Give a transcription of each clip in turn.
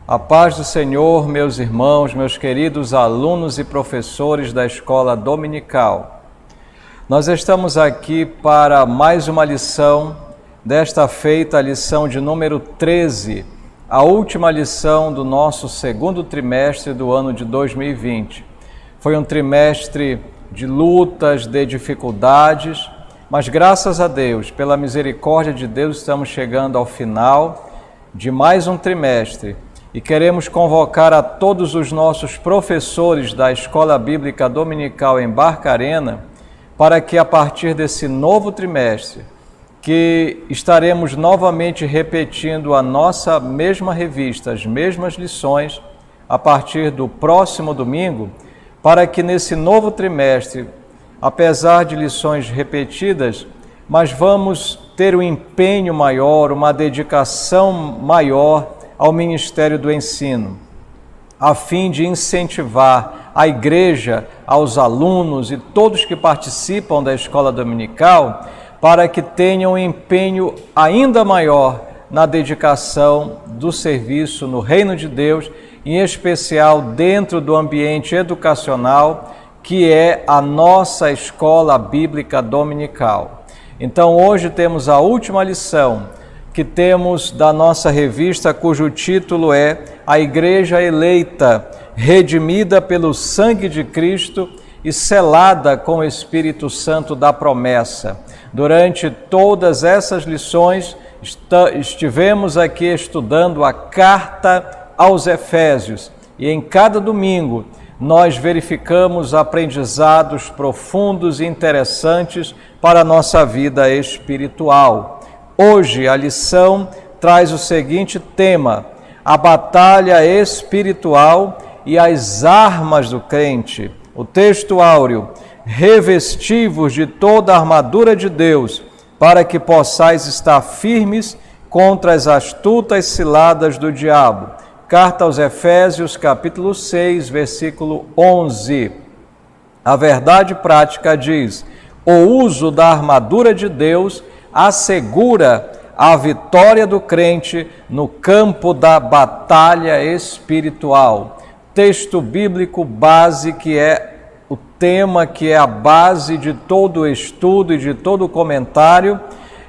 A paz do Senhor, meus irmãos, meus queridos alunos e professores da Escola Dominical. Nós estamos aqui para mais uma lição, desta feita a lição de número 13, a última lição do nosso segundo trimestre do ano de 2020. Foi um trimestre de lutas, de dificuldades, mas graças a Deus, pela misericórdia de Deus, estamos chegando ao final de mais um trimestre. E queremos convocar a todos os nossos professores da Escola Bíblica Dominical em Barcarena para que a partir desse novo trimestre, que estaremos novamente repetindo a nossa mesma revista, as mesmas lições, a partir do próximo domingo, para que nesse novo trimestre, apesar de lições repetidas, mas vamos ter um empenho maior, uma dedicação maior ao Ministério do Ensino, a fim de incentivar a igreja, aos alunos e todos que participam da escola dominical, para que tenham um empenho ainda maior na dedicação do serviço no Reino de Deus, em especial dentro do ambiente educacional, que é a nossa escola bíblica dominical. Então, hoje temos a última lição que temos da nossa revista, cujo título é A Igreja Eleita, redimida pelo sangue de Cristo e selada com o Espírito Santo da promessa. Durante todas essas lições, estivemos aqui estudando a carta aos Efésios e em cada domingo nós verificamos aprendizados profundos e interessantes para a nossa vida espiritual. Hoje a lição traz o seguinte tema: a batalha espiritual e as armas do crente. O texto áureo: revesti-vos de toda a armadura de Deus, para que possais estar firmes contra as astutas ciladas do diabo. Carta aos Efésios, capítulo 6, versículo 11. A verdade prática diz: o uso da armadura de Deus assegura a vitória do crente no campo da batalha espiritual. Texto bíblico base, que é o tema, que é a base de todo o estudo e de todo o comentário,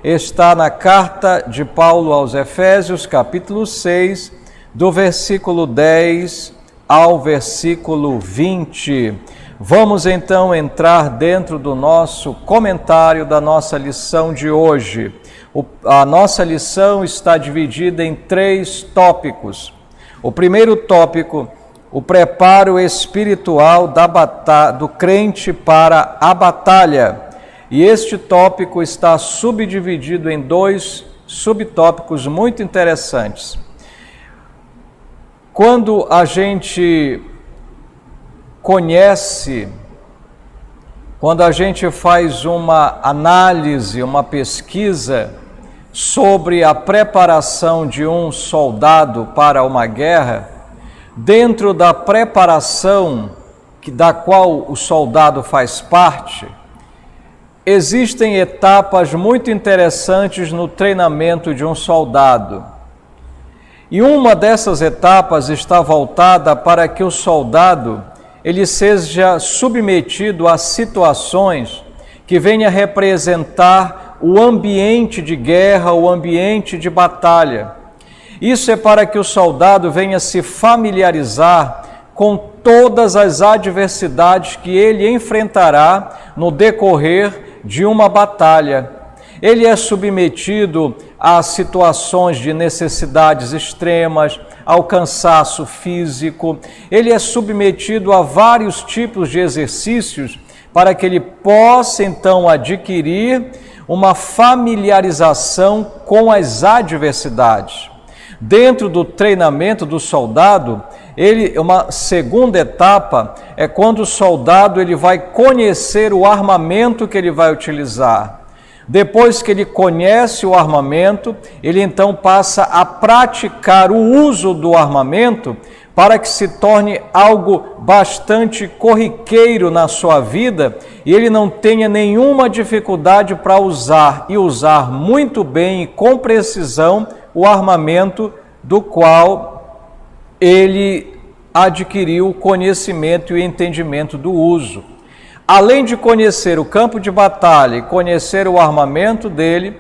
está na carta de Paulo aos Efésios, capítulo 6, do versículo 10 ao versículo 20. Vamos então entrar dentro do nosso comentário da nossa lição de hoje. A nossa lição está dividida em 3 tópicos. O primeiro tópico, o preparo espiritual do crente para a batalha. E este tópico está subdividido em 2 subtópicos muito interessantes. Quando a gente conhece, quando a gente faz uma análise, uma pesquisa sobre a preparação de um soldado para uma guerra, dentro da preparação da qual o soldado faz parte, existem etapas muito interessantes no treinamento de um soldado. E uma dessas etapas está voltada para que o soldado ele seja submetido a situações que venham representar o ambiente de guerra, o ambiente de batalha. Isso é para que o soldado venha se familiarizar com todas as adversidades que ele enfrentará no decorrer de uma batalha. Ele é submetido a situações de necessidades extremas, ao cansaço físico, ele é submetido a vários tipos de exercícios para que ele possa então adquirir uma familiarização com as adversidades. Dentro do treinamento do soldado, uma segunda etapa é quando o soldado ele vai conhecer o armamento que ele vai utilizar. Depois que ele conhece o armamento, ele então passa a praticar o uso do armamento para que se torne algo bastante corriqueiro na sua vida e ele não tenha nenhuma dificuldade para usar e usar muito bem e com precisão o armamento do qual ele adquiriu o conhecimento e o entendimento do uso. Além de conhecer o campo de batalha e conhecer o armamento dele,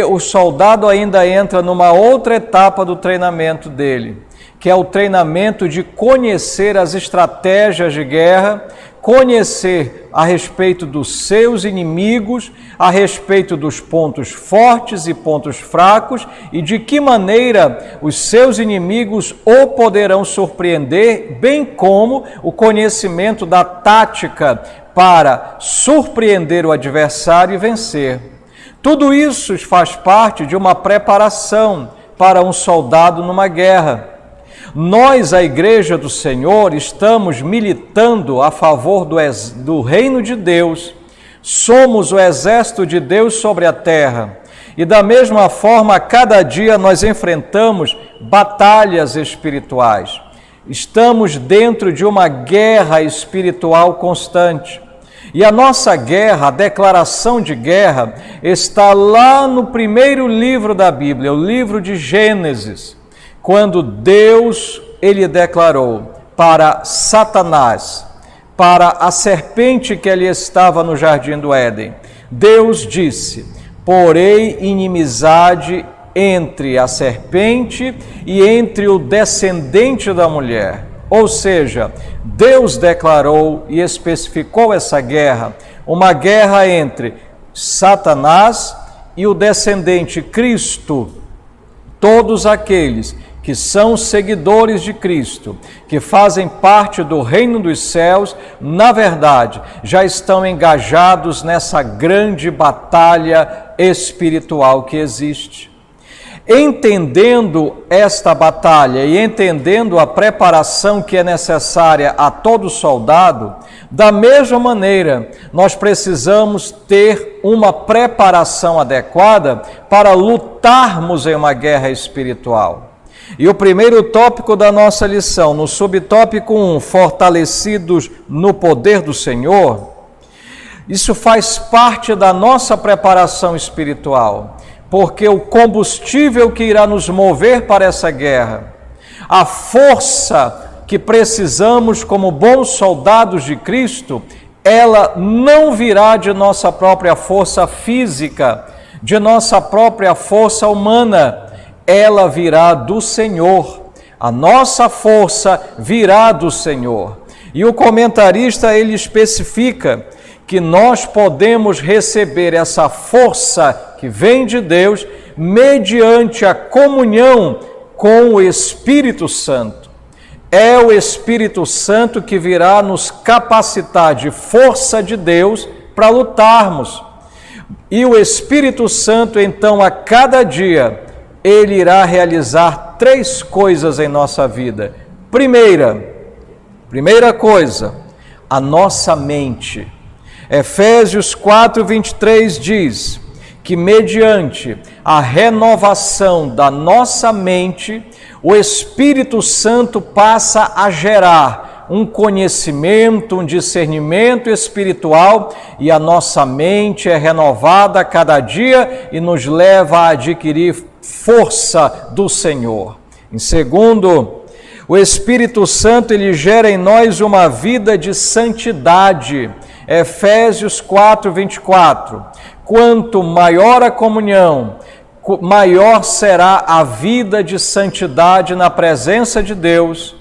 o soldado ainda entra numa outra etapa do treinamento dele, que é o treinamento de conhecer as estratégias de guerra, conhecer a respeito dos seus inimigos, a respeito dos pontos fortes e pontos fracos e de que maneira os seus inimigos o poderão surpreender, bem como o conhecimento da tática para surpreender o adversário e vencer. Tudo isso faz parte de uma preparação para um soldado numa guerra. Nós, a Igreja do Senhor, estamos militando a favor do reino de Deus. Somos o exército de Deus sobre a terra. E da mesma forma, a cada dia nós enfrentamos batalhas espirituais. Estamos dentro de uma guerra espiritual constante. E a nossa guerra, a declaração de guerra, está lá no primeiro livro da Bíblia, o livro de Gênesis, quando Deus, ele declarou para Satanás, para a serpente que ali estava no jardim do Éden, Deus disse: porei inimizade entre a serpente e entre o descendente da mulher. Ou seja, Deus declarou e especificou essa guerra, uma guerra entre Satanás e o descendente Cristo. Todos aqueles que são seguidores de Cristo, que fazem parte do reino dos céus, na verdade, já estão engajados nessa grande batalha espiritual que existe. Entendendo esta batalha e entendendo a preparação que é necessária a todo soldado, da mesma maneira, nós precisamos ter uma preparação adequada para lutarmos em uma guerra espiritual. E o primeiro tópico da nossa lição, no subtópico 1, fortalecidos no poder do Senhor, isso faz parte da nossa preparação espiritual, porque o combustível que irá nos mover para essa guerra, a força que precisamos como bons soldados de Cristo, ela não virá de nossa própria força física, de nossa própria força humana, ela virá do Senhor. A nossa força virá do Senhor. E o comentarista, ele especifica que nós podemos receber essa força que vem de Deus mediante a comunhão com o Espírito Santo. É o Espírito Santo que virá nos capacitar de força de Deus para lutarmos. E o Espírito Santo, então, a cada dia, ele irá realizar 3 coisas em nossa vida. Primeira coisa, a nossa mente. Efésios 4:23 diz que mediante a renovação da nossa mente, o Espírito Santo passa a gerar um conhecimento, um discernimento espiritual e a nossa mente é renovada a cada dia e nos leva a adquirir força do Senhor. Em segundo, o Espírito Santo, ele gera em nós uma vida de santidade. Efésios 4:24. Quanto maior a comunhão, maior será a vida de santidade na presença de Deus.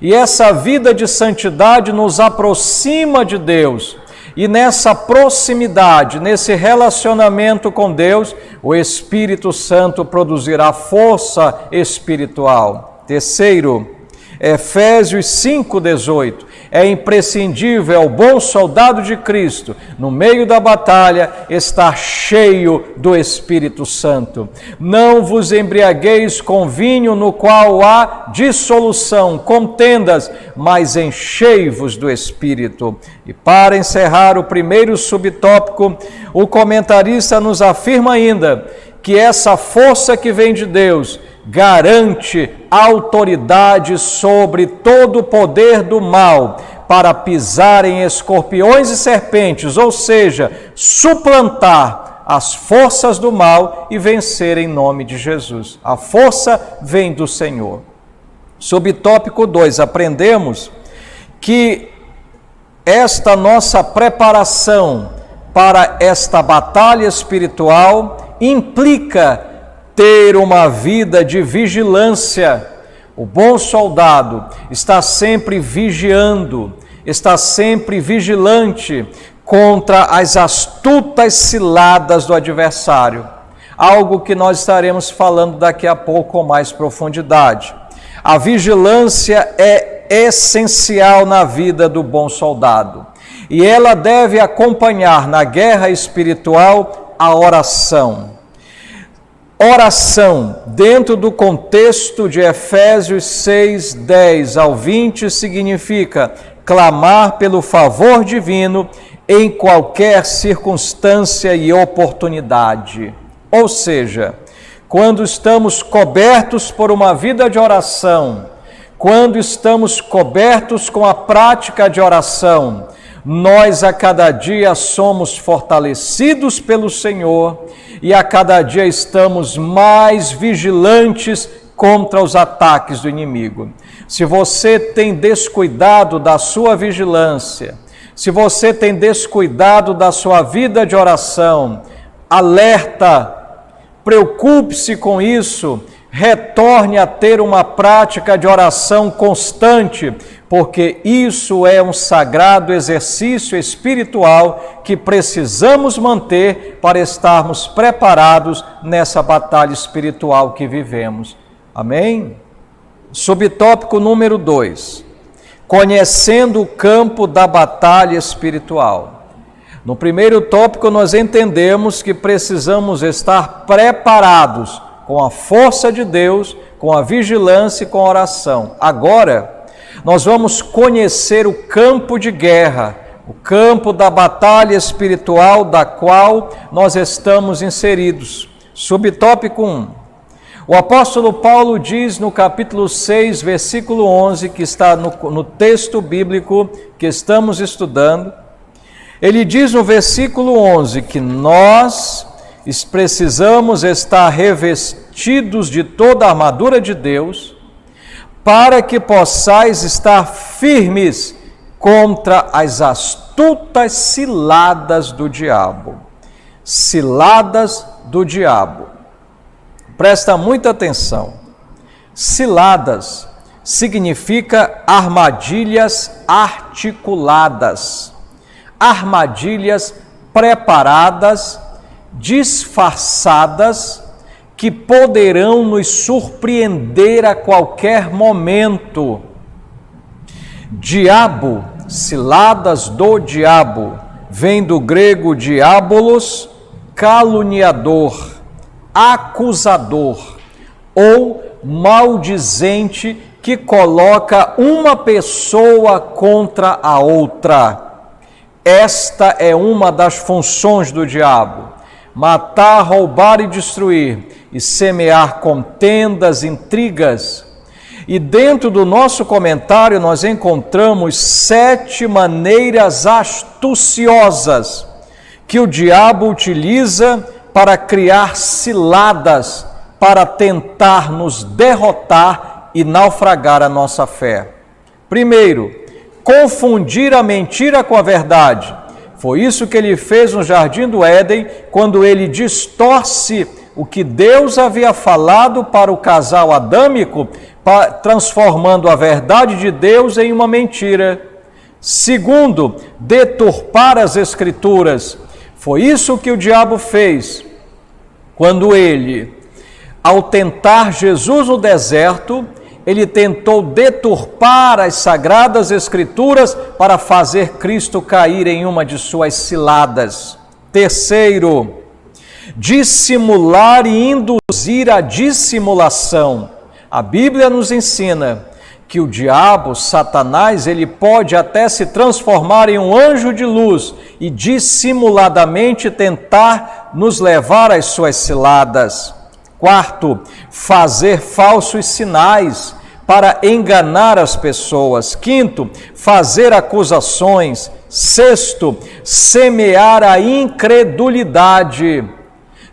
E essa vida de santidade nos aproxima de Deus. E nessa proximidade, nesse relacionamento com Deus, o Espírito Santo produzirá força espiritual. Terceiro, Efésios 5:18. É imprescindível ao bom soldado de Cristo, no meio da batalha, estar cheio do Espírito Santo. Não vos embriagueis com vinho no qual há dissolução, contendas, mas enchei-vos do Espírito. E para encerrar o primeiro subtópico, o comentarista nos afirma ainda que essa força que vem de Deus garante autoridade sobre todo o poder do mal para pisar em escorpiões e serpentes, ou seja, suplantar as forças do mal e vencer em nome de Jesus. A força vem do Senhor. Subtópico 2, aprendemos que esta nossa preparação para esta batalha espiritual implica ter uma vida de vigilância. O bom soldado está sempre vigiando, está sempre vigilante contra as astutas ciladas do adversário. Algo que nós estaremos falando daqui a pouco com mais profundidade. A vigilância é essencial na vida do bom soldado. E ela deve acompanhar na guerra espiritual a oração. Oração, dentro do contexto de Efésios 6, 10 ao 20, significa clamar pelo favor divino em qualquer circunstância e oportunidade. Ou seja, quando estamos cobertos por uma vida de oração, quando estamos cobertos com a prática de oração, nós a cada dia somos fortalecidos pelo Senhor e a cada dia estamos mais vigilantes contra os ataques do inimigo. Se você tem descuidado da sua vigilância, se você tem descuidado da sua vida de oração, alerta, preocupe-se com isso, retorne a ter uma prática de oração constante, porque isso é um sagrado exercício espiritual que precisamos manter para estarmos preparados nessa batalha espiritual que vivemos. Amém? Subtópico número 2. Conhecendo o campo da batalha espiritual. No primeiro tópico, nós entendemos que precisamos estar preparados com a força de Deus, com a vigilância e com a oração. Agora, nós vamos conhecer o campo de guerra, o campo da batalha espiritual da qual nós estamos inseridos. Subtópico 1. O apóstolo Paulo diz no capítulo 6, versículo 11, que está no texto bíblico que estamos estudando, ele diz no versículo 11 que nós precisamos estar revestidos de toda a armadura de Deus para que possais estar firmes contra as astutas ciladas do diabo. Ciladas do diabo. Presta muita atenção. Ciladas significa armadilhas articuladas, armadilhas preparadas, disfarçadas, que poderão nos surpreender a qualquer momento. Diabo, ciladas do diabo, vem do grego diabolos, caluniador, acusador ou maldizente que coloca uma pessoa contra a outra. Esta é uma das funções do diabo: matar, roubar e destruir, e semear contendas, intrigas. E dentro do nosso comentário nós encontramos 7 maneiras astuciosas que o diabo utiliza para criar ciladas, para tentar nos derrotar e naufragar a nossa fé. Primeiro, confundir a mentira com a verdade. Foi isso que ele fez no Jardim do Éden, quando ele distorce o que Deus havia falado para o casal adâmico, transformando a verdade de Deus em uma mentira. Segundo, deturpar as Escrituras. Foi isso que o diabo fez quando ele, ao tentar Jesus no deserto, ele tentou deturpar as sagradas Escrituras para fazer Cristo cair em uma de suas ciladas. Terceiro, dissimular e induzir a dissimulação. A Bíblia nos ensina que o diabo, Satanás, ele pode até se transformar em um anjo de luz e dissimuladamente tentar nos levar às suas ciladas. Quarto, fazer falsos sinais para enganar as pessoas. Quinto, fazer acusações. Sexto, semear a incredulidade.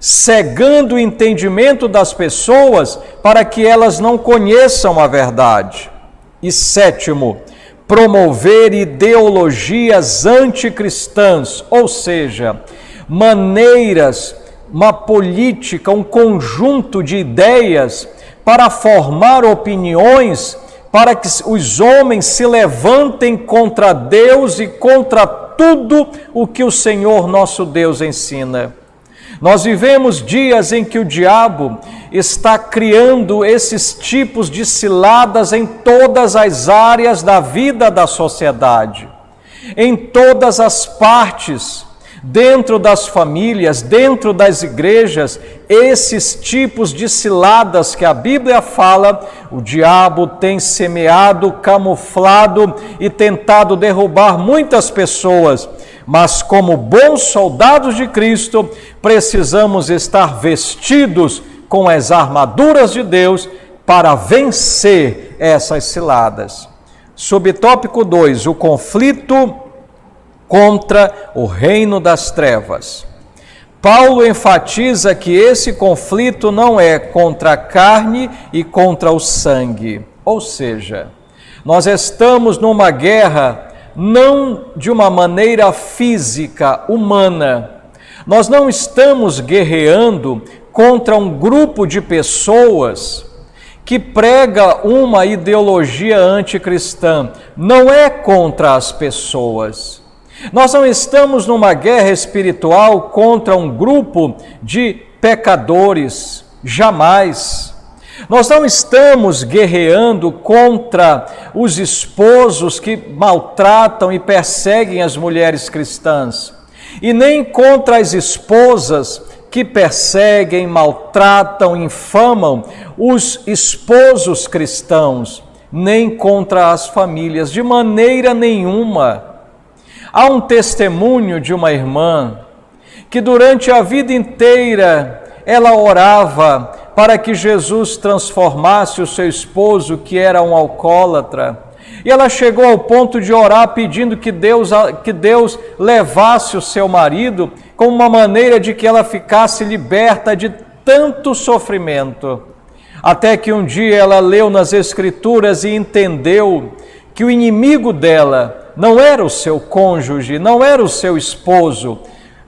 cegando o entendimento das pessoas para que elas não conheçam a verdade. E sétimo, promover ideologias anticristãs, ou seja, maneiras, uma política, um conjunto de ideias para formar opiniões, para que os homens se levantem contra Deus e contra tudo o que o Senhor nosso Deus ensina. Nós vivemos dias em que o diabo está criando esses tipos de ciladas em todas as áreas da vida da sociedade, em todas as partes, dentro das famílias, dentro das igrejas, esses tipos de ciladas que a Bíblia fala, o diabo tem semeado, camuflado e tentado derrubar muitas pessoas. Mas como bons soldados de Cristo, precisamos estar vestidos com as armaduras de Deus para vencer essas ciladas. Subtópico 2, o conflito contra o reino das trevas. Paulo enfatiza que esse conflito não é contra a carne e contra o sangue. Ou seja, nós estamos numa guerra não de uma maneira física, humana. Nós não estamos guerreando contra um grupo de pessoas que prega uma ideologia anticristã. Não é contra as pessoas. Nós não estamos numa guerra espiritual contra um grupo de pecadores, jamais. Nós não estamos guerreando contra os esposos que maltratam e perseguem as mulheres cristãs, e nem contra as esposas que perseguem, maltratam, infamam os esposos cristãos, nem contra as famílias, de maneira nenhuma. Há um testemunho de uma irmã que durante a vida inteira ela orava para que Jesus transformasse o seu esposo, que era um alcoólatra. E ela chegou ao ponto de orar pedindo que Deus levasse o seu marido como uma maneira de que ela ficasse liberta de tanto sofrimento. Até que um dia ela leu nas Escrituras e entendeu que o inimigo dela não era o seu cônjuge, não era o seu esposo,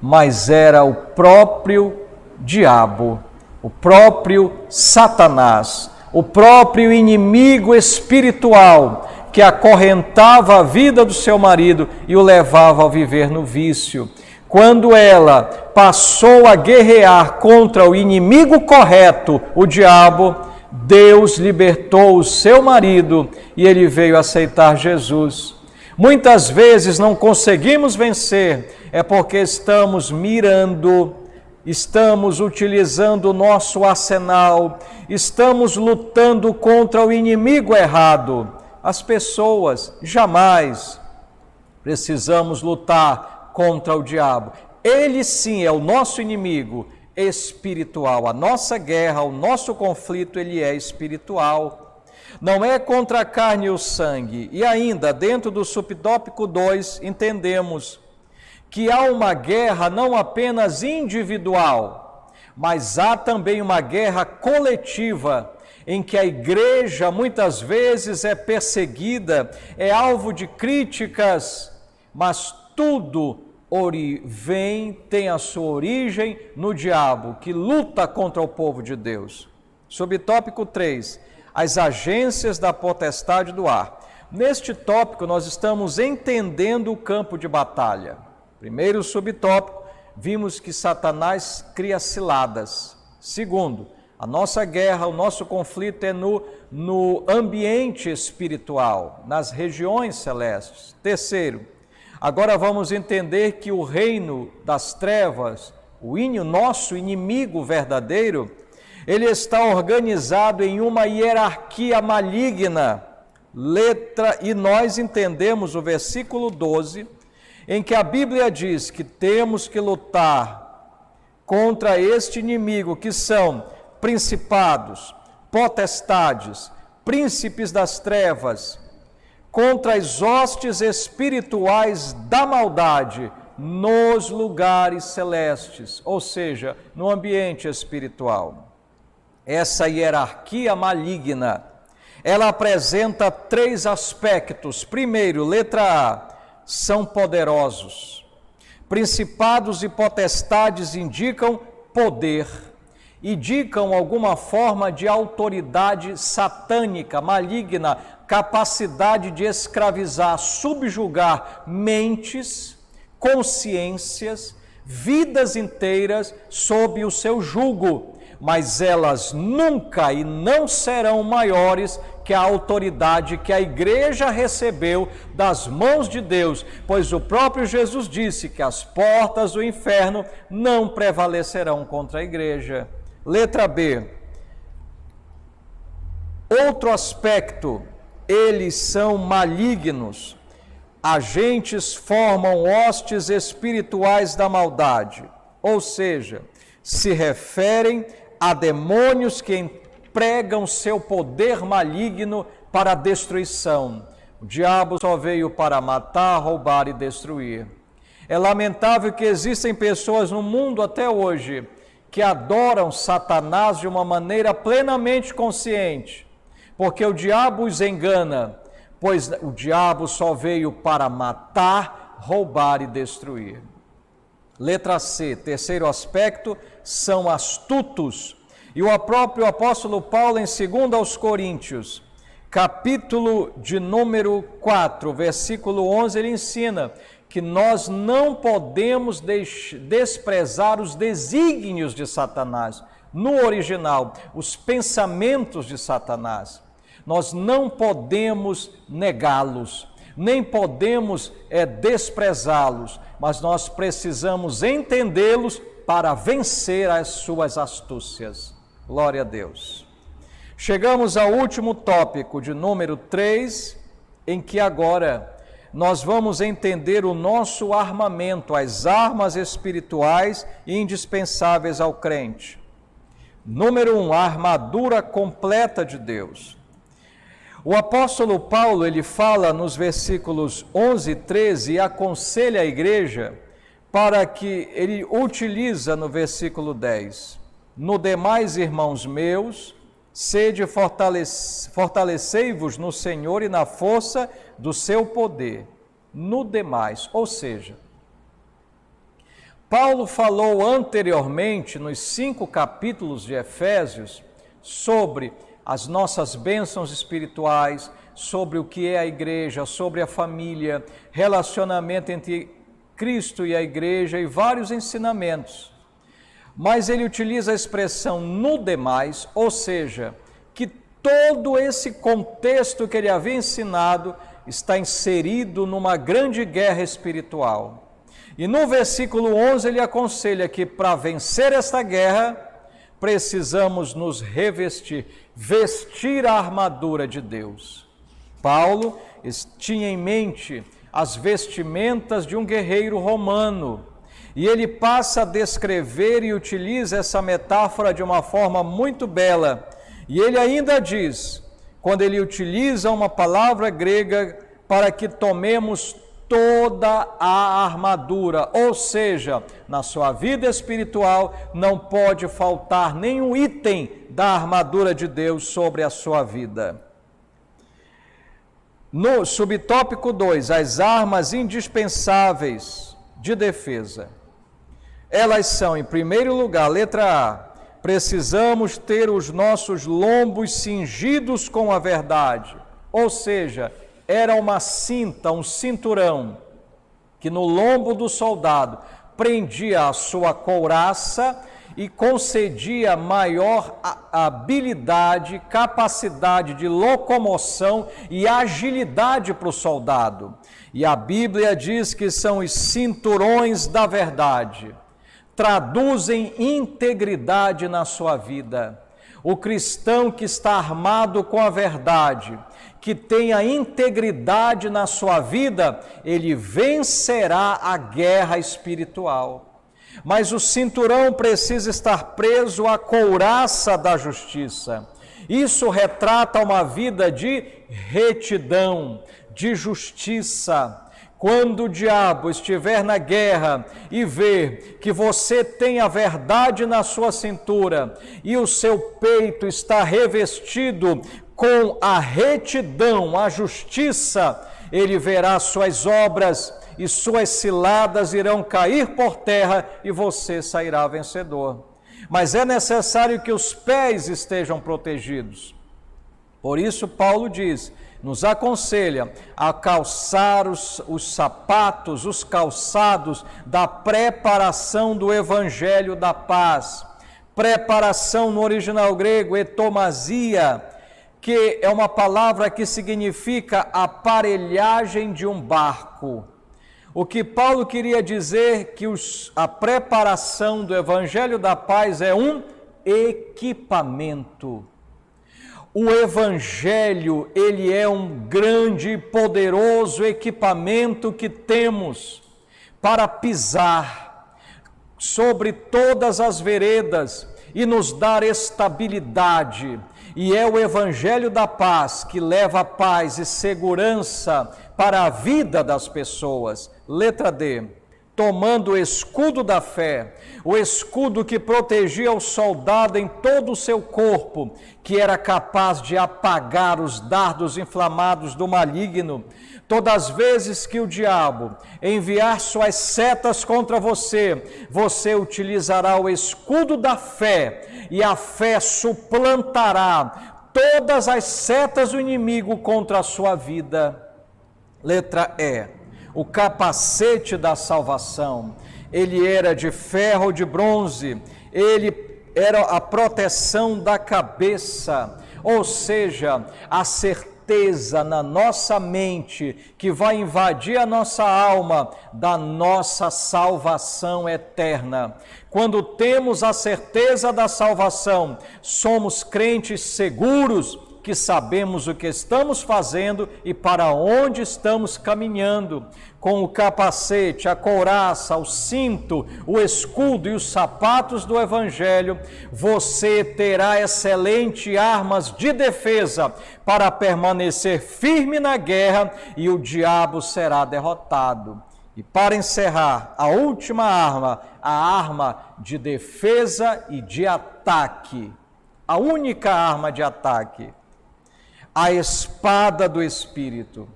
mas era o próprio diabo, o próprio Satanás, o próprio inimigo espiritual que acorrentava a vida do seu marido e o levava a viver no vício. Quando ela passou a guerrear contra o inimigo correto, o diabo, Deus libertou o seu marido e ele veio aceitar Jesus. Muitas vezes não conseguimos vencer, é porque estamos mirando, estamos utilizando o nosso arsenal, estamos lutando contra o inimigo errado. As pessoas, jamais. Precisamos lutar contra o diabo. Ele sim é o nosso inimigo espiritual. A nossa guerra, o nosso conflito, ele é espiritual. Não é contra a carne e o sangue. E ainda, dentro do subtópico 2, entendemos que há uma guerra não apenas individual, mas há também uma guerra coletiva, em que a igreja muitas vezes é perseguida, é alvo de críticas, mas tudo tem a sua origem no diabo, que luta contra o povo de Deus. Subtópico 3, as agências da potestade do ar. Neste tópico nós estamos entendendo o campo de batalha. Primeiro subtópico, vimos que Satanás cria ciladas. Segundo, a nossa guerra, o nosso conflito é no ambiente espiritual, nas regiões celestes. Terceiro, agora vamos entender que o reino das trevas, o nosso inimigo verdadeiro, ele está organizado em uma hierarquia maligna. E nós entendemos o versículo 12, em que a Bíblia diz que temos que lutar contra este inimigo, que são principados, potestades, príncipes das trevas, contra as hostes espirituais da maldade nos lugares celestes, ou seja, no ambiente espiritual. Essa hierarquia maligna, ela apresenta 3 aspectos. Primeiro, letra A, são poderosos. Principados e potestades indicam poder, indicam alguma forma de autoridade satânica, maligna, capacidade de escravizar, subjugar mentes, consciências, vidas inteiras sob o seu jugo, mas elas nunca e não serão maiores que a autoridade que a igreja recebeu das mãos de Deus, pois o próprio Jesus disse que as portas do inferno não prevalecerão contra a igreja. Letra B. Outro aspecto, eles são malignos. Agentes formam hostes espirituais da maldade, ou seja, se referem a demônios que empregam seu poder maligno para a destruição. O diabo só veio para matar, roubar e destruir. É lamentável que existem pessoas no mundo até hoje que adoram Satanás de uma maneira plenamente consciente, porque o diabo os engana, pois o diabo só veio para matar, roubar e destruir. Letra C, terceiro aspecto, são astutos. E o próprio apóstolo Paulo, em 2 aos Coríntios, capítulo de número 4, versículo 11, ele ensina que nós não podemos desprezar os desígnios de Satanás. No original, os pensamentos de Satanás. Nós não podemos negá-los, nem podemos desprezá-los, mas nós precisamos entendê-los para vencer as suas astúcias. Glória a Deus. Chegamos ao último tópico, de número 3, em que agora nós vamos entender o nosso armamento, as armas espirituais indispensáveis ao crente. Número 1, a armadura completa de Deus. O apóstolo Paulo, ele fala nos versículos 11 e 13 e aconselha a igreja para que ele utiliza no versículo 10. No demais, irmãos meus, sede fortalecei-vos no Senhor e na força do seu poder. No demais, ou seja, Paulo falou anteriormente, nos 5 capítulos de Efésios, sobre as nossas bênçãos espirituais, sobre o que é a igreja, sobre a família, relacionamento entre Cristo e a igreja e vários ensinamentos. Mas ele utiliza a expressão no demais, ou seja, que todo esse contexto que ele havia ensinado está inserido numa grande guerra espiritual. E no versículo 11 ele aconselha que para vencer esta guerra, precisamos nos revestir, vestir a armadura de Deus. Paulo tinha em mente as vestimentas de um guerreiro romano, e ele passa a descrever e utiliza essa metáfora de uma forma muito bela. E ele ainda diz, quando ele utiliza uma palavra grega para que tomemos toda a armadura, ou seja, na sua vida espiritual não pode faltar nenhum item da armadura de Deus sobre a sua vida. No subtópico 2, as armas indispensáveis de defesa. Elas são, em primeiro lugar, letra A, precisamos ter os nossos lombos cingidos com a verdade, ou seja, era uma cinta, um cinturão, que no lombo do soldado prendia a sua couraça e concedia maior habilidade, capacidade de locomoção e agilidade para o soldado. E a Bíblia diz que são os cinturões da verdade. Traduzem integridade na sua vida. O cristão que está armado com a verdade, que tem a integridade na sua vida, ele vencerá a guerra espiritual. Mas o cinturão precisa estar preso à couraça da justiça. Isso retrata uma vida de retidão, de justiça. Quando o diabo estiver na guerra e ver que você tem a verdade na sua cintura e o seu peito está revestido com a retidão, a justiça, ele verá suas obras e suas ciladas irão cair por terra e você sairá vencedor. Mas é necessário que os pés estejam protegidos. Por isso Paulo diz, nos aconselha a calçar os sapatos, os calçados da preparação do Evangelho da Paz. Preparação no original grego, etomasia, que é uma palavra que significa aparelhagem de um barco. O que Paulo queria dizer que a preparação do Evangelho da Paz é um equipamento. O Evangelho, ele é um grande e poderoso equipamento que temos para pisar sobre todas as veredas e nos dar estabilidade. E é o Evangelho da Paz que leva paz e segurança para a vida das pessoas. Letra D. Tomando o escudo da fé, o escudo que protegia o soldado em todo o seu corpo, que era capaz de apagar os dardos inflamados do maligno. Todas as vezes que o diabo enviar suas setas contra você, você utilizará o escudo da fé, e a fé suplantará todas as setas do inimigo contra a sua vida. Letra E. O capacete da salvação, ele era de ferro ou de bronze, ele era a proteção da cabeça, ou seja, a certeza na nossa mente que vai invadir a nossa alma da nossa salvação eterna. Quando temos a certeza da salvação, somos crentes seguros, que sabemos o que estamos fazendo e para onde estamos caminhando. Com o capacete, a couraça, o cinto, o escudo e os sapatos do Evangelho, você terá excelentes armas de defesa para permanecer firme na guerra e o diabo será derrotado. E para encerrar, a última arma, a arma de defesa e de ataque. A única arma de ataque. A espada do Espírito.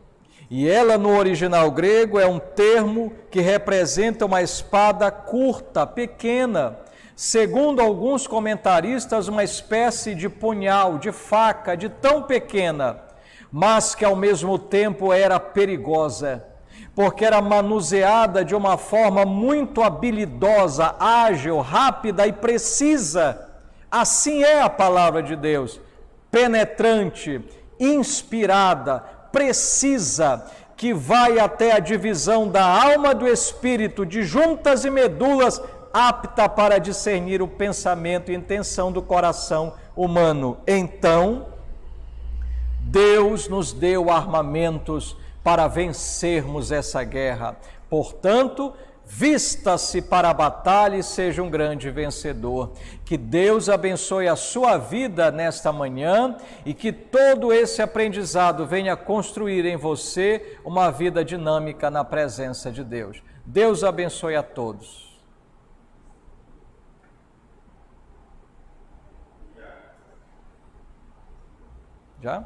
E ela no original grego é um termo que representa uma espada curta, pequena, segundo alguns comentaristas, uma espécie de punhal, de faca, de tão pequena, mas que ao mesmo tempo era perigosa, porque era manuseada de uma forma muito habilidosa, ágil, rápida e precisa. Assim é a palavra de Deus, penetrante, inspirada, precisa, que vai até a divisão da alma do espírito, de juntas e medulas, apta para discernir o pensamento e intenção do coração humano. Então, Deus nos deu armamentos para vencermos essa guerra. Portanto, vista-se para a batalha e seja um grande vencedor. Que Deus abençoe a sua vida nesta manhã e que todo esse aprendizado venha construir em você uma vida dinâmica na presença de Deus. Deus abençoe a todos. Já?